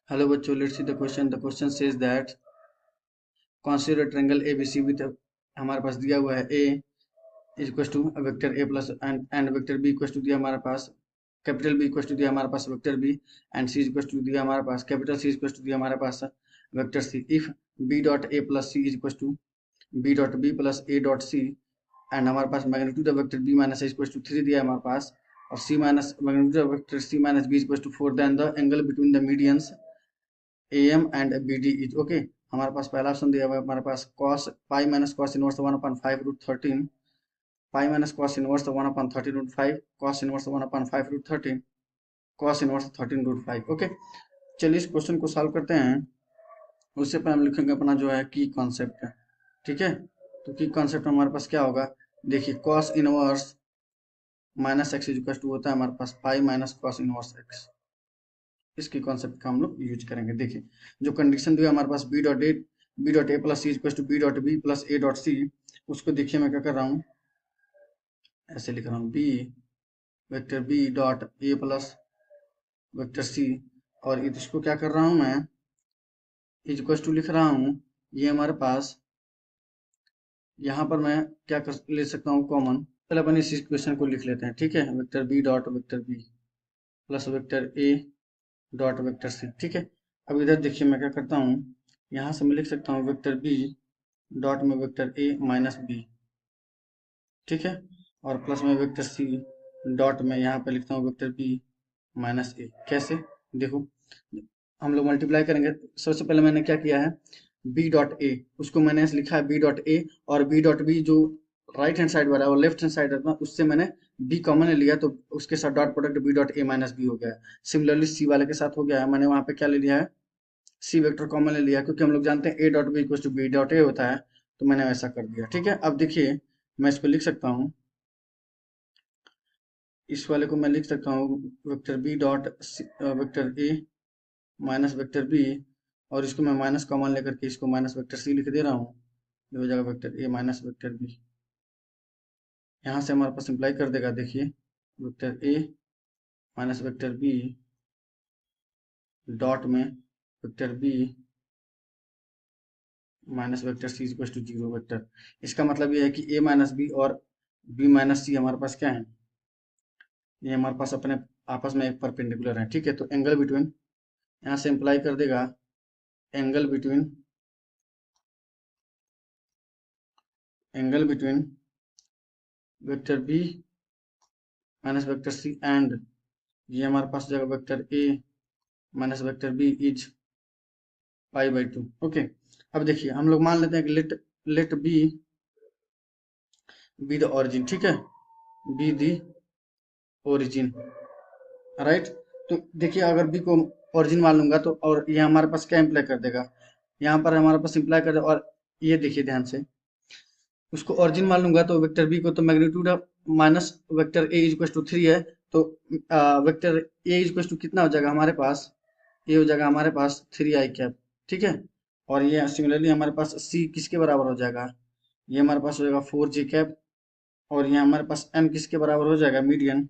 Hello बच्चों, let's see the question. The question says that consider triangle ABC with, हमारे पास दिया हुआ है A is equal to vector A plus and vector B equal to दिया हमारे पास कैपिटल बी इक्वल टू दिया हमारे पास vector B and C equal to दिया हमारे पास कैपिटल सी इक्वल टू दिया हमारे पास vector C. If B dot A plus C is equal to B dot B plus A dot C and हमारे पास magnitude of vector B minus A equal to 3 दिया है हमारे पास, और C minus magnitude of vector C minus B equal to 4, then the angle between the medians AM and BD is okay. हमारे पास पहला ऑप्शन दिया हुआ है हमारे पास cos pi minus cos inverse 1/5 root 13, pi minus cos inverse 1/13 root 5, cos inverse 1/5 root 13, cos inverse 13 root 5। Okay, चलिए इस क्वेश्चन को सॉल्व करते हैं। उससे पहले हम लिखेंगे अपना जो है की कॉन्सेप्ट है, ठीक है। तो की कॉन्सेप्ट हमारे पास क्या होगा, देखिए cos inverse minus X is equal to होता है हमारे पास pi minus cos inverse X. इसकी कॉन्सेप्ट का हम लोग यूज करेंगे। देखिए जो कंडीशन दिया हमारे पास B dot A plus C equal to B dot B plus A dot C, उसको देखिए मैं क्या कर रहा हूँ, ऐसे लिख रहा हूँ B vector B dot A plus vector C, और इसको क्या कर रहा हूँ मैं इज इक्वल टू लिख रहा हूँ, ये हमारे पास यहाँ पर मैं क्या कर ले सकता हूँ कॉमन। पहले अपन इस इक्वेशन को लिख लेते हैं, ठीक है। Vector B dot vector B plus vector A dot vector C, ठीक है। अब इधर देखिए मैं क्या करता हूँ, यहाँ से मैं लिख सकता हूँ वेक्टर बी डॉट में वेक्टर ए माइनस बी, ठीक है, और प्लस में वेक्टर सी डॉट में यहाँ पे लिखता हूँ वेक्टर बी माइनस ए। कैसे, देखो हम लोग मल्टीप्लाई करेंगे। सबसे पहले मैंने क्या किया है, बी डॉट ए उसको मैंने ऐसे लिखा है बी डॉट ए, और बी डॉट बी जो राइट हैंड साइड वाला है और लेफ्ट हैंड साइड वाला उससे मैंने बी कॉमन लिया, तो उसके साथ dot product B dot A minus B हो गया है। सिमिलरली सी वाले के साथ हो गया है, मैंने वहां पे क्या ले लिया है, सी वेक्टर कॉमन ले लिया, क्योंकि हम लोग जानते हैं A dot B equal to B dot A होता है, तो मैंने वैसा कर दिया, ठीक है। अब देखिए मैं इसको लिख सकता हूँ, इस वाले को मैं लिख सकता हूँ vector B dot vector A minus vector B, और इसको मैं माइनस कॉमन लेकर के इसको माइनस वेक्टर सी लिख दे रहा हूँ, ये हो जाएगा vector A minus vector B. यहाँ से हमारे पास सिंप्लाई कर देगा, देखिए vector A minus vector B dot में vector B minus vector C equal to 0 vector. इसका मतलब ये है कि ए माइनस बी और बी माइनस सी हमारे पास क्या है, ये हमारे पास अपने आपस में एक परपेंडिकुलर है, ठीक है। तो एंगल बिटवीन, यहाँ से इम्प्लाई कर देगा angle between vector B minus vector C and ये हमारे पास जाएगा vector A minus vector B is pi by 2। Okay, अब देखिए हम लोग मान लेते हैं कि लेट बी द ऑरिजिन, ठीक है, बी दी ओरिजिन, राइट। तो देखिए अगर बी को ओरिजिन मान लूंगा तो, और ये हमारे पास क्या इम्प्लाई कर देगा, यहाँ पर हमारे पास इम्प्लाई कर देगा, और ये देखिए ध्यान से उसको ओरिजिन मान लूंगा तो वेक्टर बी को, तो magnitude of minus vector A is two 3 है, तो वेक्टर ए इज टू कितना हो जाएगा हमारे पास, ये हो जाएगा हमारे पास 3i कैप, ठीक है। और ये सिमिलरली हमारे पास सी किसके बराबर हो जाएगा, ये हमारे पास हो जाएगा 4j कैप, और ये हमारे पास एम किसके बराबर हो जाएगा मीडियन,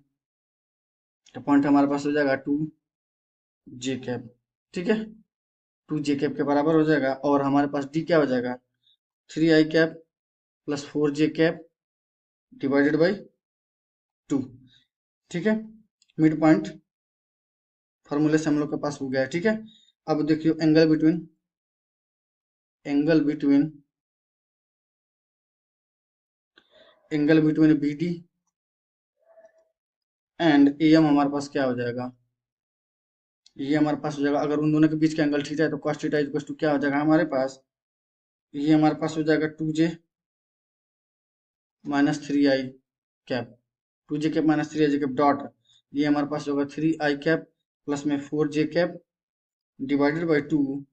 तो पॉइंट हमारे पास हो जाएगा 2j कैप, ठीक है, 2j कैप के बराबर हो जाएगा। और हमारे पास डी क्या हो जाएगा, 3i cap plus 4j cap divided by 2, ठीक है। मिड पॉइंट फॉर्मूले से हम लोग के पास हो गया है, ठीक है। अब देखियो angle between B D and A M हमारे पास क्या हो जाएगा, ये हमारे पास हो जाएगा, अगर उन दोनों के बीच का एंगल थीटा है तो कॉस थीटा इक्वल टू क्या हो जाएगा हमारे पास, ये हमारे पास हो जाएगा 2j minus 3i cap, 2j cap minus 3i cap dot, ये हमारे पास होगा 3i कैप प्लस में 4j कैप डिवाइडेड बाई 2,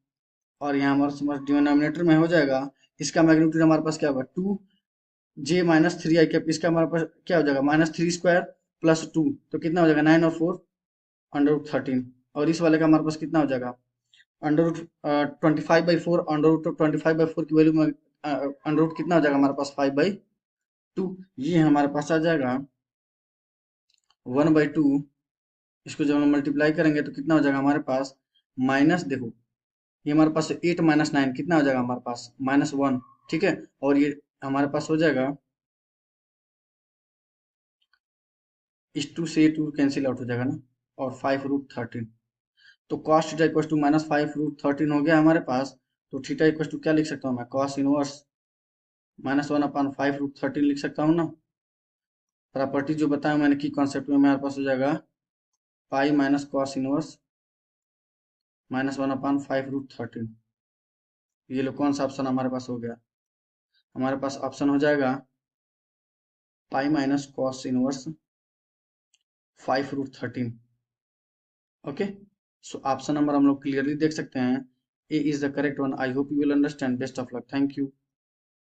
और यहाँ हमारे पास डिनोमिनेटर में हो जाएगा, इसका मैग्नीट्यूड हमारे पास क्या होगा 2j माइनस 3i कैप, इसका हमारे पास क्या हो जाएगा -3 स्क्वायर प्लस 2, तो कितना हो जाएगा 9 और 4 √13, और इस वाले का हमारे पास कितना हो जाएगा √25/4, √25/4 की वैल्यू में अंडर कितना हो जाएगा हमारे पास 5/2, ये हमारे पास आ जाएगा 1/2। इसको जब हम मल्टीप्लाई करेंगे तो कितना हो जाएगा हमारे पास माइनस, देखो ये हमारे पास 8 माइनस 9 कितना हो जाएगा हमारे पास -1, ठीक है। और ये हमारे पास हो जाएगा, इस 2 से 2 कैंसिल आउट हो जाएगा ना, और 5√13। तो कॉस थीटा इक्वल टू -5√13 हो गया हमारे पास। तो थीटा इक्वल टू क्या लिख सकता हूँ मैं, कॉस इनवर्स -1/5√13 लिख सकता हूँ ना। प्रॉपर्टी जो बताया मैंने की कॉन्सेप्ट में, हमारे पास हो जाएगा पाई माइनस कॉस इनवर्स -1/5√13। ये लो कौन सा ऑप्शन हमारे पास हो गया, हमारे पास ऑप्शन हो जाएगा pi minus cos inverse 5√13। Okay, so option number हम लोग क्लियरली देख सकते हैं, A is the correct one. I hope you will understand. Best of luck, thank you.